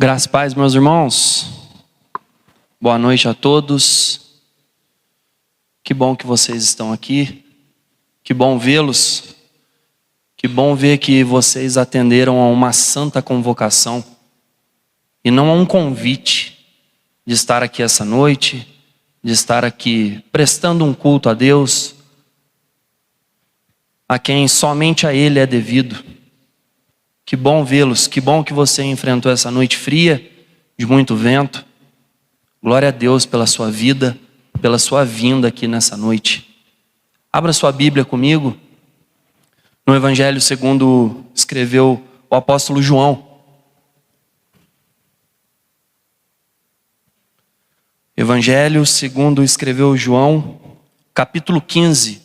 Graça e paz, meus irmãos. Boa noite a todos. Que bom que vocês estão aqui. Que bom vê-los. Que bom ver que vocês atenderam a uma santa convocação e não a um convite de estar aqui essa noite, de estar aqui prestando um culto a Deus, a quem somente a Ele é devido. Que bom vê-los, que bom que você enfrentou essa noite fria, de muito vento. Glória a Deus pela sua vida, pela sua vinda aqui nessa noite. Abra sua Bíblia comigo, no Evangelho segundo escreveu o apóstolo João. Evangelho segundo escreveu João, capítulo 15.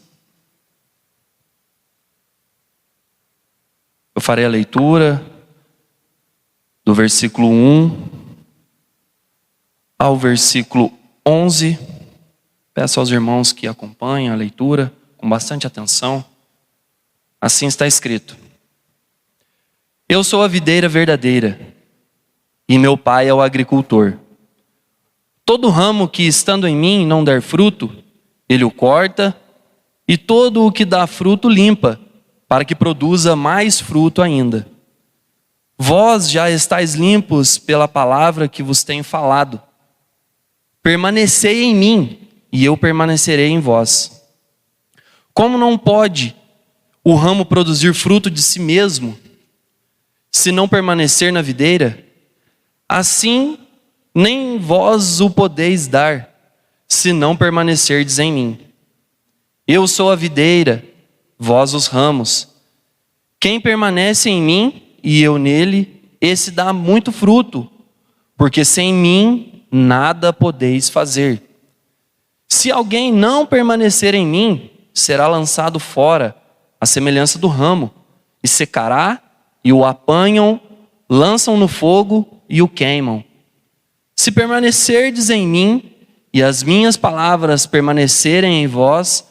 Eu farei a leitura do versículo 1 ao versículo 11. Peço aos irmãos que acompanhem a leitura com bastante atenção. Assim está escrito: Eu sou a videira verdadeira, e meu pai é o agricultor. Todo ramo que estando em mim não der fruto, ele o corta, e todo o que dá fruto limpa, para que produza mais fruto ainda. Vós já estáis limpos pela palavra que vos tenho falado. Permanecei em mim, e eu permanecerei em vós. Como não pode o ramo produzir fruto de si mesmo, se não permanecer na videira, assim nem vós o podeis dar, se não permanecerdes em mim. Eu sou a videira, vós os ramos. Quem permanece em mim e eu nele, esse dá muito fruto, porque sem mim nada podeis fazer. Se alguém não permanecer em mim, será lançado fora, à semelhança do ramo, e secará, e o apanham, lançam no fogo e o queimam. Se permanecerdes em mim, e as minhas palavras permanecerem em vós,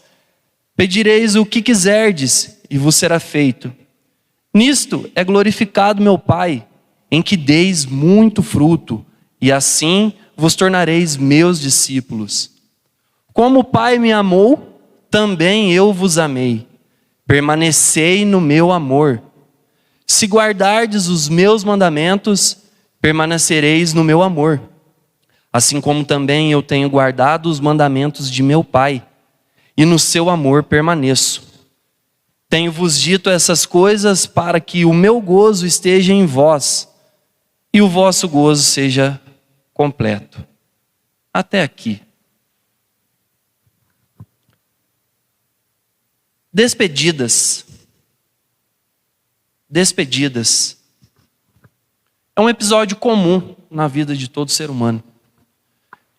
pedireis o que quiserdes, e vos será feito. Nisto é glorificado meu Pai, em que deis muito fruto, e assim vos tornareis meus discípulos. Como o Pai me amou, também eu vos amei. Permanecei no meu amor. Se guardardes os meus mandamentos, permanecereis no meu amor. Assim como também eu tenho guardado os mandamentos de meu Pai, e no seu amor permaneço. Tenho-vos dito essas coisas para que o meu gozo esteja em vós, e o vosso gozo seja completo. Até aqui. Despedidas. Despedidas. É um episódio comum na vida de todo ser humano.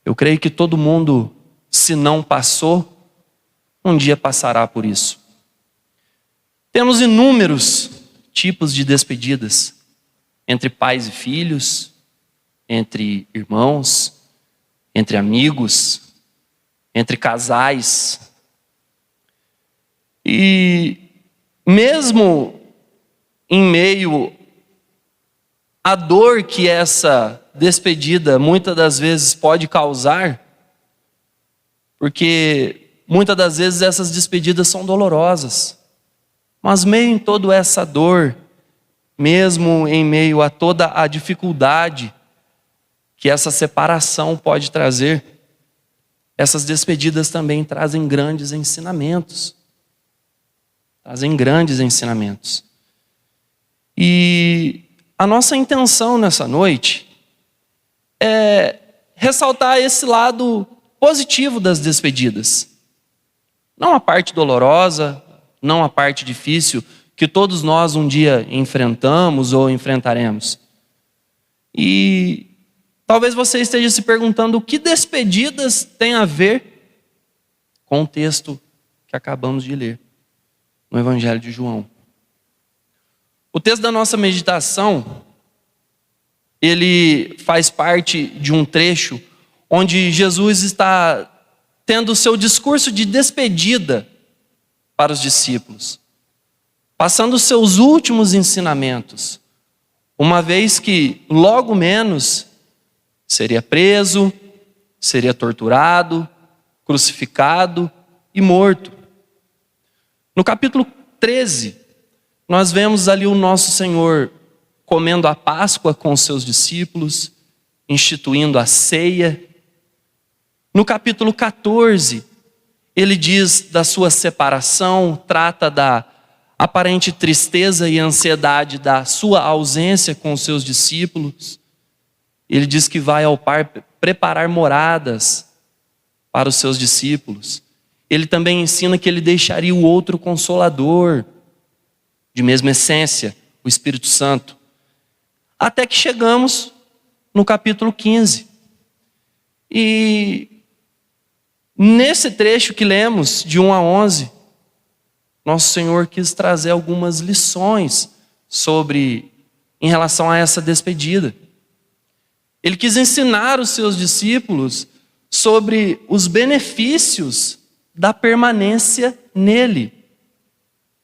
Eu creio que todo mundo, se não passou, um dia passará por isso. Temos inúmeros tipos de despedidas, entre pais e filhos, entre irmãos, entre amigos, entre casais. E mesmo em meio à dor que essa despedida muitas das vezes pode causar, porque muitas das vezes essas despedidas são dolorosas. Mas meio em toda essa dor, mesmo em meio a toda a dificuldade que essa separação pode trazer, essas despedidas também trazem grandes ensinamentos. Trazem grandes ensinamentos. E a nossa intenção nessa noite é ressaltar esse lado positivo das despedidas. Não a parte dolorosa, não a parte difícil que todos nós um dia enfrentamos ou enfrentaremos. E talvez você esteja se perguntando o que despedidas tem a ver com o texto que acabamos de ler no Evangelho de João. O texto da nossa meditação, ele faz parte de um trecho onde Jesus está tendo o seu discurso de despedida para os discípulos, passando os seus últimos ensinamentos, uma vez que logo menos seria preso, seria torturado, crucificado e morto. No capítulo 13, nós vemos ali o nosso Senhor comendo a Páscoa com os seus discípulos, instituindo a ceia. No capítulo 14, ele diz da sua separação, trata da aparente tristeza e ansiedade da sua ausência com os seus discípulos. Ele diz que vai ao Pai preparar moradas para os seus discípulos. Ele também ensina que ele deixaria o outro Consolador, de mesma essência, o Espírito Santo. Até que chegamos no capítulo 15. E nesse trecho que lemos, de 1 a 11, nosso Senhor quis trazer algumas lições em relação a essa despedida. Ele quis ensinar os seus discípulos sobre os benefícios da permanência nele.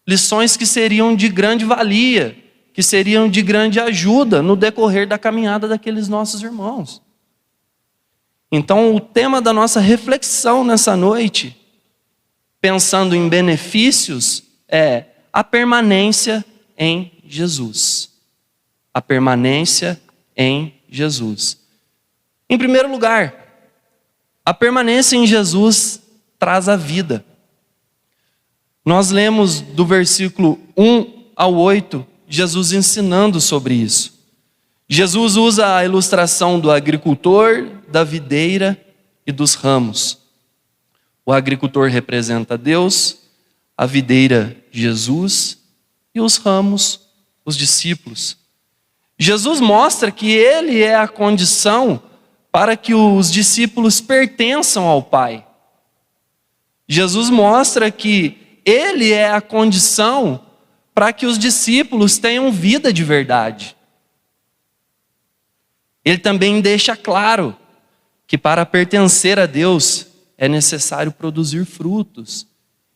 Lições que seriam de grande valia, que seriam de grande ajuda no decorrer da caminhada daqueles nossos irmãos. Então, o tema da nossa reflexão nessa noite, pensando em benefícios, é a permanência em Jesus. A permanência em Jesus. Em primeiro lugar, a permanência em Jesus traz a vida. Nós lemos do versículo 1 ao 8, Jesus ensinando sobre isso. Jesus usa a ilustração do agricultor, da videira e dos ramos. O agricultor representa Deus, a videira, Jesus, e os ramos, os discípulos. Jesus mostra que ele é a condição para que os discípulos pertençam ao Pai. Jesus mostra que ele é a condição para que os discípulos tenham vida de verdade. Ele também deixa claro que para pertencer a Deus é necessário produzir frutos.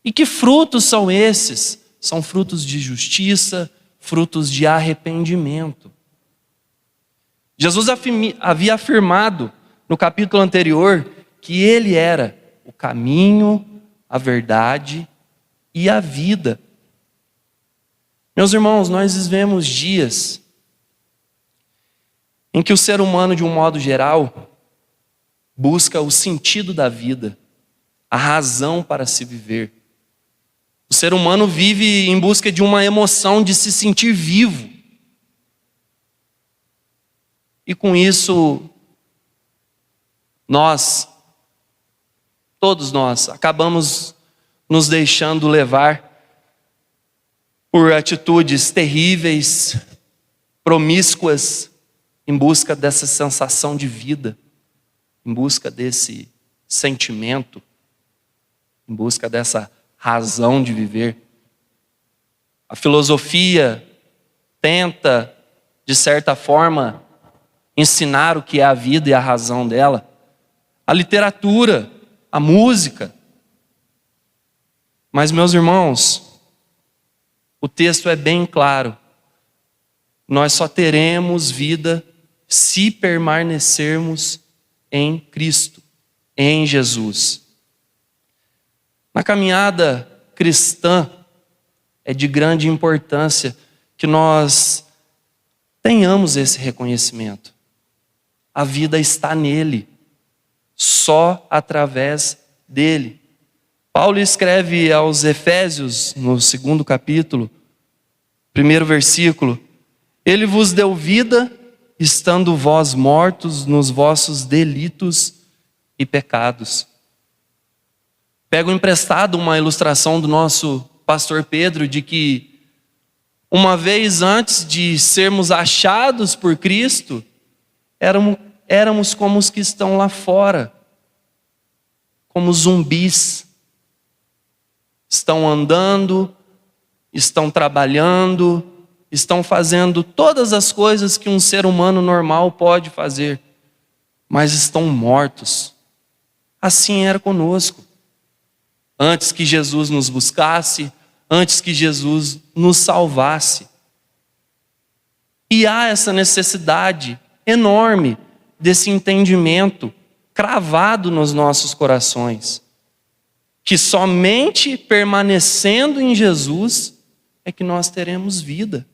E que frutos são esses? São frutos de justiça, frutos de arrependimento. Jesus havia afirmado no capítulo anterior que ele era o caminho, a verdade e a vida. Meus irmãos, nós vivemos dias em que o ser humano, de um modo geral, busca o sentido da vida, a razão para se viver. O ser humano vive em busca de uma emoção de se sentir vivo. E com isso, todos nós, acabamos nos deixando levar por atitudes terríveis, promíscuas, em busca dessa sensação de vida, em busca desse sentimento, em busca dessa razão de viver. A filosofia tenta, de certa forma, ensinar o que é a vida e a razão dela. A literatura, a música. Mas, meus irmãos, o texto é bem claro. Nós só teremos vida se permanecermos em Cristo, em Jesus. Na caminhada cristã, é de grande importância que nós tenhamos esse reconhecimento. A vida está nele, só através dele. Paulo escreve aos Efésios, no 2º capítulo, 1º versículo: Ele vos deu vida, estando vós mortos nos vossos delitos e pecados. Pego emprestado uma ilustração do nosso pastor Pedro, de que uma vez antes de sermos achados por Cristo, éramos como os que estão lá fora, como zumbis. Estão andando, estão trabalhando, estão fazendo todas as coisas que um ser humano normal pode fazer, mas estão mortos. Assim era conosco. Antes que Jesus nos buscasse, antes que Jesus nos salvasse. E há essa necessidade enorme desse entendimento cravado nos nossos corações, que somente permanecendo em Jesus é que nós teremos vida.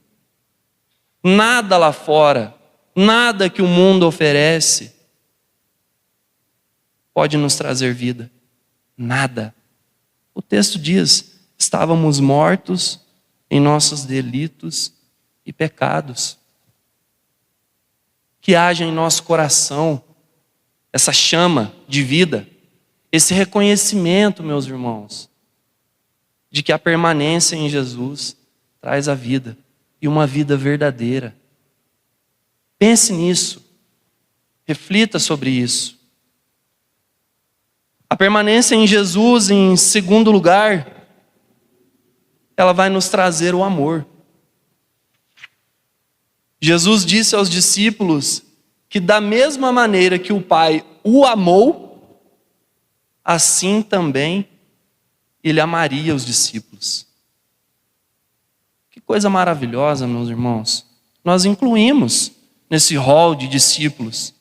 Nada lá fora, nada que o mundo oferece pode nos trazer vida. Nada. O texto diz: estávamos mortos em nossos delitos e pecados. Que haja em nosso coração essa chama de vida, esse reconhecimento, meus irmãos, de que a permanência em Jesus traz a vida, e uma vida verdadeira. Pense nisso, reflita sobre isso. A permanência em Jesus, em segundo lugar, ela vai nos trazer o amor. Jesus disse aos discípulos que da mesma maneira que o Pai o amou, assim também ele amaria os discípulos. Que coisa maravilhosa, meus irmãos. Nós incluímos nesse rol de discípulos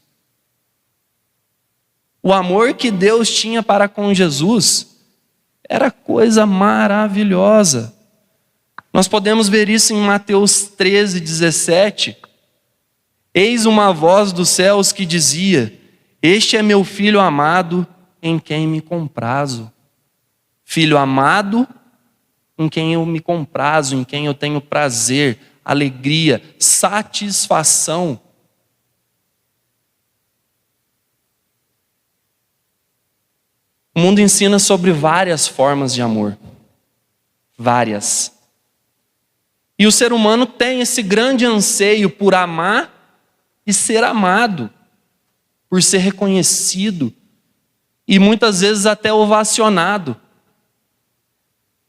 o amor que Deus tinha para com Jesus. Era coisa maravilhosa. Nós podemos ver isso em Mateus 13, 17. Eis uma voz dos céus que dizia: este é meu filho amado, em quem me comprazo. Filho amado, em quem eu me comprazo, em quem eu tenho prazer, alegria, satisfação. O mundo ensina sobre várias formas de amor. Várias. E o ser humano tem esse grande anseio por amar e ser amado, por ser reconhecido e muitas vezes até ovacionado.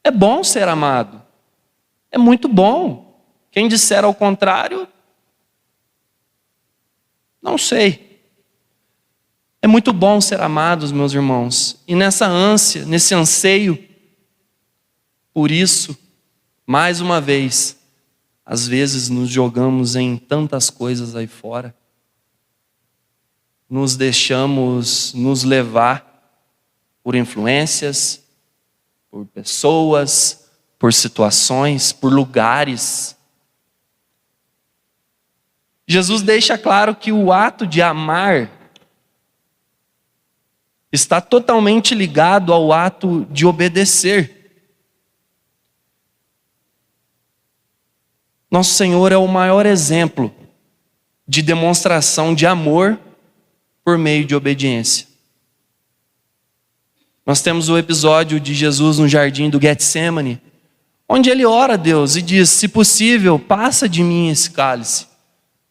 É bom ser amado. É muito bom. Quem disser ao contrário, não sei. É muito bom ser amados, meus irmãos. E nessa ânsia, nesse anseio, por isso, mais uma vez, às vezes nos jogamos em tantas coisas aí fora. Nos deixamos nos levar por influências, por pessoas, por situações, por lugares. Jesus deixa claro que o ato de amar está totalmente ligado ao ato de obedecer. Nosso Senhor é o maior exemplo de demonstração de amor por meio de obediência. Nós temos o episódio de Jesus no jardim do Getsemane, onde ele ora a Deus e diz: se possível, passa de mim esse cálice.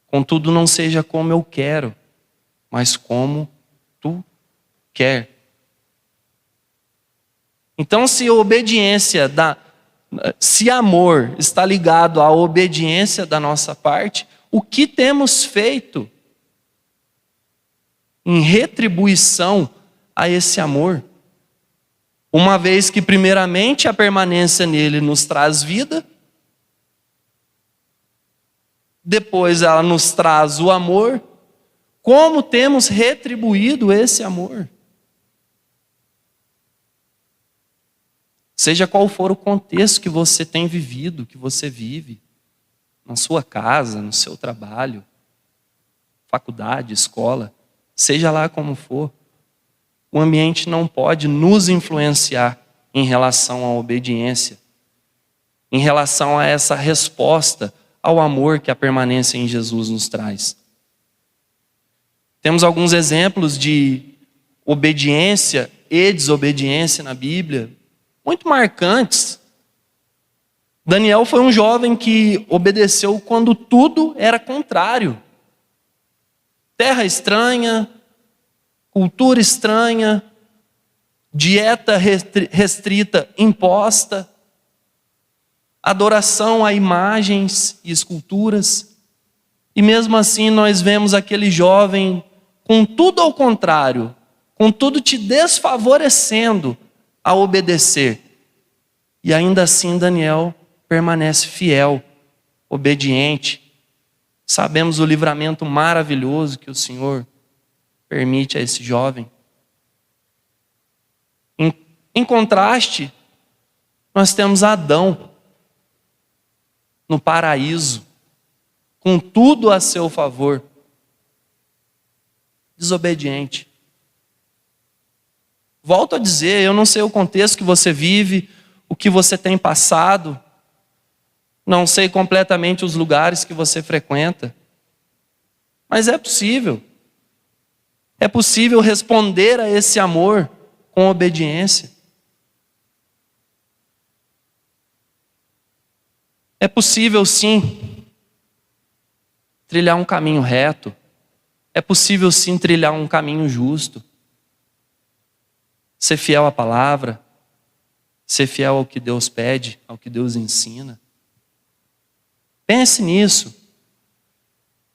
Contudo, não seja como eu quero, mas como tu quer. Então, se amor está ligado à obediência da nossa parte, o que temos feito em retribuição a esse amor? Uma vez que primeiramente a permanência nele nos traz vida, depois ela nos traz o amor. Como temos retribuído esse amor? Seja qual for o contexto que você tem vivido, que você vive, na sua casa, no seu trabalho, faculdade, escola, seja lá como for, o ambiente não pode nos influenciar em relação à obediência, em relação a essa resposta ao amor que a permanência em Jesus nos traz. Temos alguns exemplos de obediência e desobediência na Bíblia, muito marcantes. Daniel foi um jovem que obedeceu quando tudo era contrário. Terra estranha, cultura estranha, dieta restrita imposta, adoração a imagens e esculturas. E mesmo assim nós vemos aquele jovem com tudo ao contrário, com tudo te desfavorecendo a obedecer. E ainda assim Daniel permanece fiel, obediente, Sabemos o livramento maravilhoso que o Senhor permite a esse jovem. Em contraste, nós temos Adão no paraíso, com tudo a seu favor, desobediente. Volto a dizer, eu não sei o contexto que você vive, o que você tem passado, não sei completamente os lugares que você frequenta, mas é possível. É possível responder a esse amor com obediência. É possível, sim, trilhar um caminho reto. É possível, sim, trilhar um caminho justo. Ser fiel à palavra. Ser fiel ao que Deus pede, ao que Deus ensina. Pense nisso.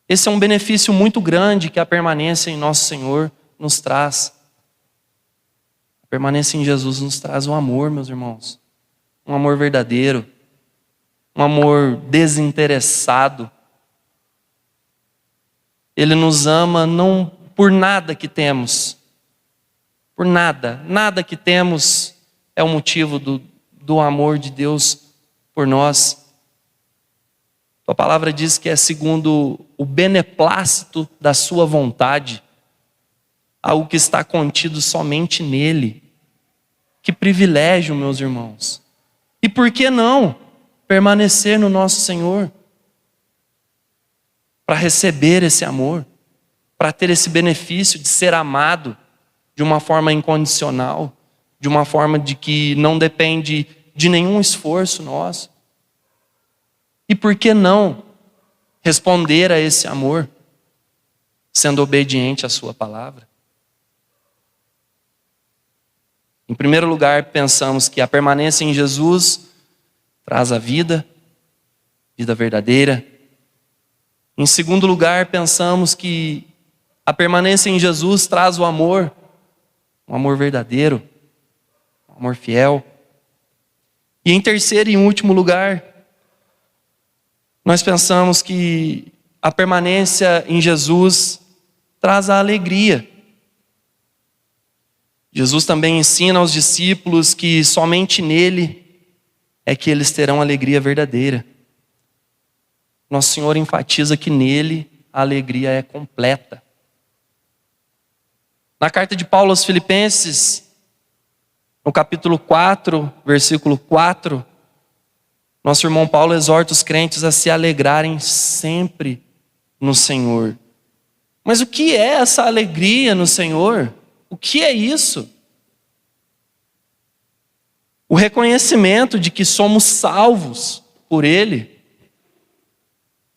Esse é um benefício muito grande que a permanência em nosso Senhor nos traz. A permanência em Jesus nos traz um amor, meus irmãos. Um amor verdadeiro. Um amor desinteressado. Ele nos ama não por nada que temos. Por nada. Nada que temos é o motivo do amor de Deus por nós. A palavra diz que é segundo o beneplácito da sua vontade. Algo que está contido somente nele. Que privilégio, meus irmãos. E por que não permanecer no nosso Senhor? Para receber esse amor. Para ter esse benefício de ser amado de uma forma incondicional. De uma forma de que não depende de nenhum esforço nosso. E por que não responder a esse amor, sendo obediente à sua palavra? Em primeiro lugar, pensamos que a permanência em Jesus traz a vida verdadeira. Em segundo lugar, pensamos que a permanência em Jesus traz o amor, um amor verdadeiro, um amor fiel. E em terceiro e último lugar, nós pensamos que a permanência em Jesus traz a alegria. Jesus também ensina aos discípulos que somente nele é que eles terão alegria verdadeira. Nosso Senhor enfatiza que nele a alegria é completa. Na carta de Paulo aos Filipenses, no capítulo 4, versículo 4, nosso irmão Paulo exorta os crentes a se alegrarem sempre no Senhor. Mas o que é essa alegria no Senhor? O que é isso? O reconhecimento de que somos salvos por Ele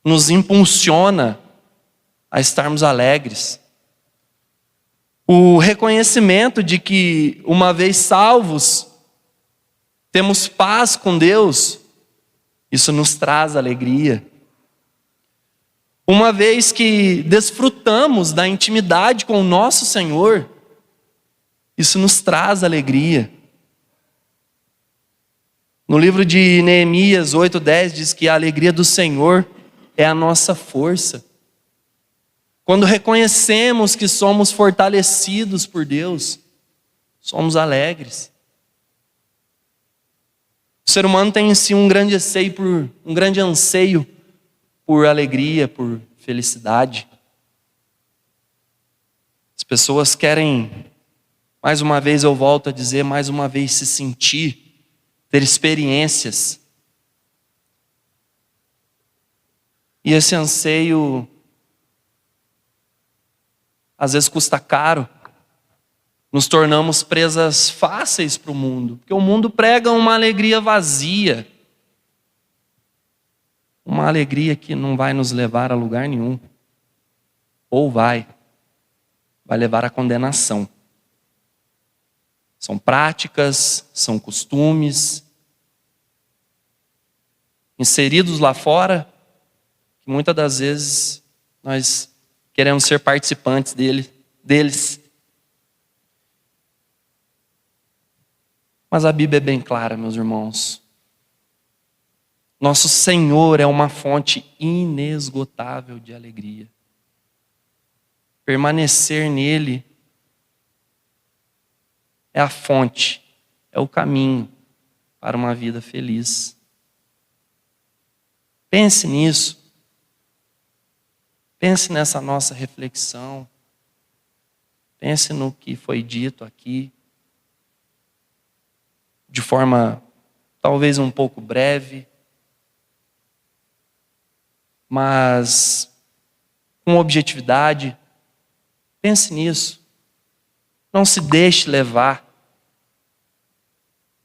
nos impulsiona a estarmos alegres. O reconhecimento de que, uma vez salvos, temos paz com Deus, isso nos traz alegria. Uma vez que desfrutamos da intimidade com o nosso Senhor, isso nos traz alegria. No livro de Neemias 8:10 diz que a alegria do Senhor é a nossa força. Quando reconhecemos que somos fortalecidos por Deus, somos alegres. O ser humano tem em si um grande anseio por alegria, por felicidade. As pessoas querem, mais uma vez eu volto a dizer, mais uma vez se sentir, ter experiências. E esse anseio às vezes custa caro. Nos tornamos presas fáceis para o mundo. Porque o mundo prega uma alegria vazia. Uma alegria que não vai nos levar a lugar nenhum. Ou vai levar à condenação. São práticas, são costumes, inseridos lá fora, que muitas das vezes nós queremos ser participantes deles. Mas a Bíblia é bem clara, meus irmãos. Nosso Senhor é uma fonte inesgotável de alegria. Permanecer nele é a fonte, é o caminho para uma vida feliz. Pense nisso. Pense nessa nossa reflexão. Pense no que foi dito aqui, de forma talvez um pouco breve, mas com objetividade. Pense nisso. Não se deixe levar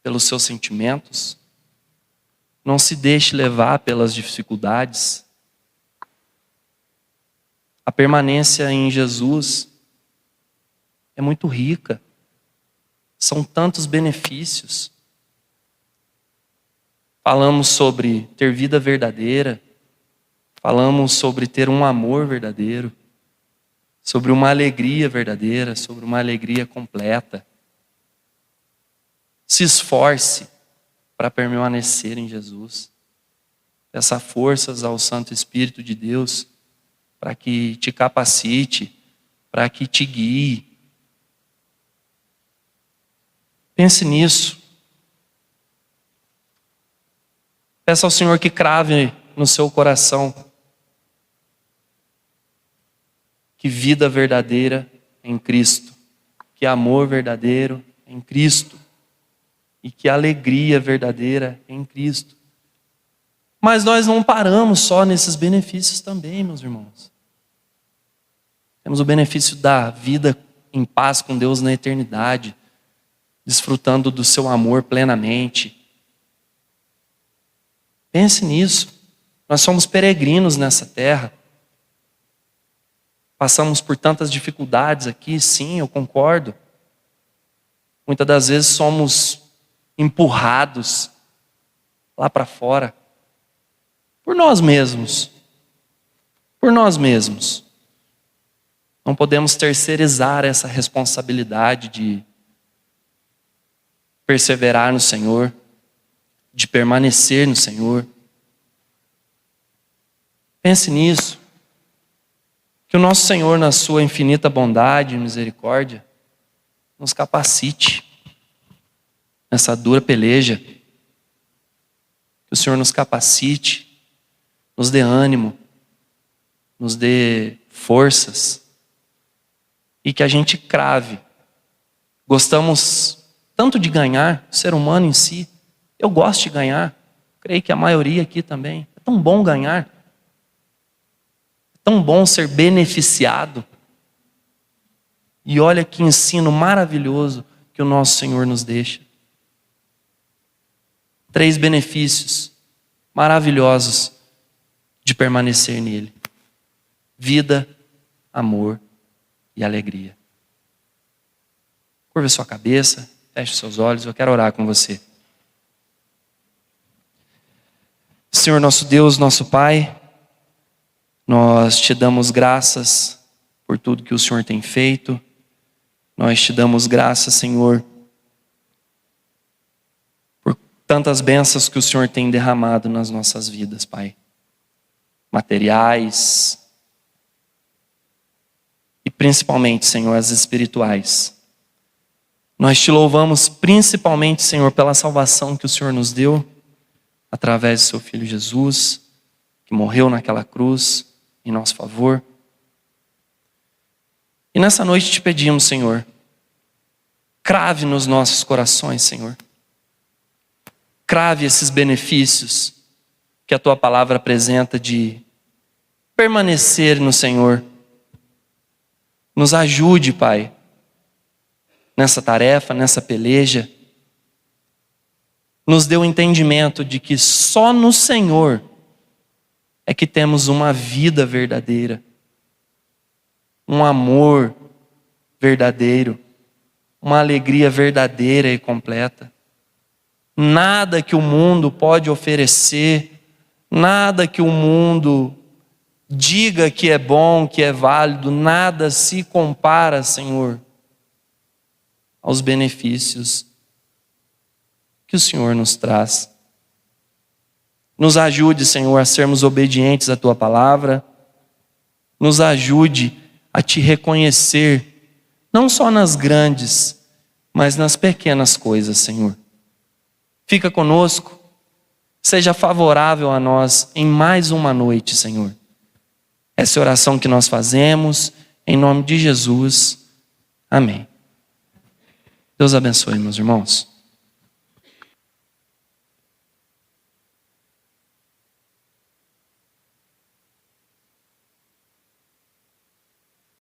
pelos seus sentimentos. Não se deixe levar pelas dificuldades. A permanência em Jesus é muito rica. São tantos benefícios. Falamos sobre ter vida verdadeira. Falamos sobre ter um amor verdadeiro. Sobre uma alegria verdadeira, sobre uma alegria completa. Se esforce para permanecer em Jesus. Peça forças ao Santo Espírito de Deus para que te capacite, para que te guie. Pense nisso. Peça ao Senhor que crave no seu coração que vida verdadeira em Cristo, que amor verdadeiro em Cristo e que alegria verdadeira em Cristo. Mas nós não paramos só nesses benefícios também, meus irmãos. Temos o benefício da vida em paz com Deus na eternidade, desfrutando do seu amor plenamente. Pense nisso. Nós somos peregrinos nessa terra. Passamos por tantas dificuldades aqui, sim, eu concordo. Muitas das vezes somos empurrados lá para fora por nós mesmos. Por nós mesmos. Não podemos terceirizar essa responsabilidade de perseverar no Senhor, de permanecer no Senhor. Pense nisso. Que o nosso Senhor, na sua infinita bondade e misericórdia, nos capacite nessa dura peleja. Que o Senhor nos capacite, nos dê ânimo, nos dê forças e que a gente crave. Gostamos tanto de ganhar, o ser humano em si. Eu gosto de ganhar, creio que a maioria aqui também. É tão bom ganhar. Tão bom ser beneficiado. E olha que ensino maravilhoso que o nosso Senhor nos deixa. 3 benefícios maravilhosos de permanecer nele: vida, amor e alegria. Curva sua cabeça, feche seus olhos, eu quero orar com você. Senhor nosso Deus, nosso Pai, nós te damos graças por tudo que o Senhor tem feito. Nós te damos graças, Senhor, por tantas bênçãos que o Senhor tem derramado nas nossas vidas, Pai. Materiais e principalmente, Senhor, as espirituais. Nós te louvamos principalmente, Senhor, pela salvação que o Senhor nos deu através do seu Filho Jesus, que morreu naquela cruz em nosso favor. E nessa noite te pedimos, Senhor, crave nos nossos corações, Senhor. Crave esses benefícios que a tua palavra apresenta de permanecer no Senhor. Nos ajude, Pai, nessa tarefa, nessa peleja. Nos dê o entendimento de que só no Senhor é que temos uma vida verdadeira, um amor verdadeiro, uma alegria verdadeira e completa. Nada que o mundo pode oferecer, nada que o mundo diga que é bom, que é válido, nada se compara, Senhor, aos benefícios que o Senhor nos traz. Nos ajude, Senhor, a sermos obedientes à Tua palavra. Nos ajude a Te reconhecer, não só nas grandes, mas nas pequenas coisas, Senhor. Fica conosco, seja favorável a nós em mais uma noite, Senhor. Essa é a oração que nós fazemos, em nome de Jesus. Amém. Deus abençoe, meus irmãos.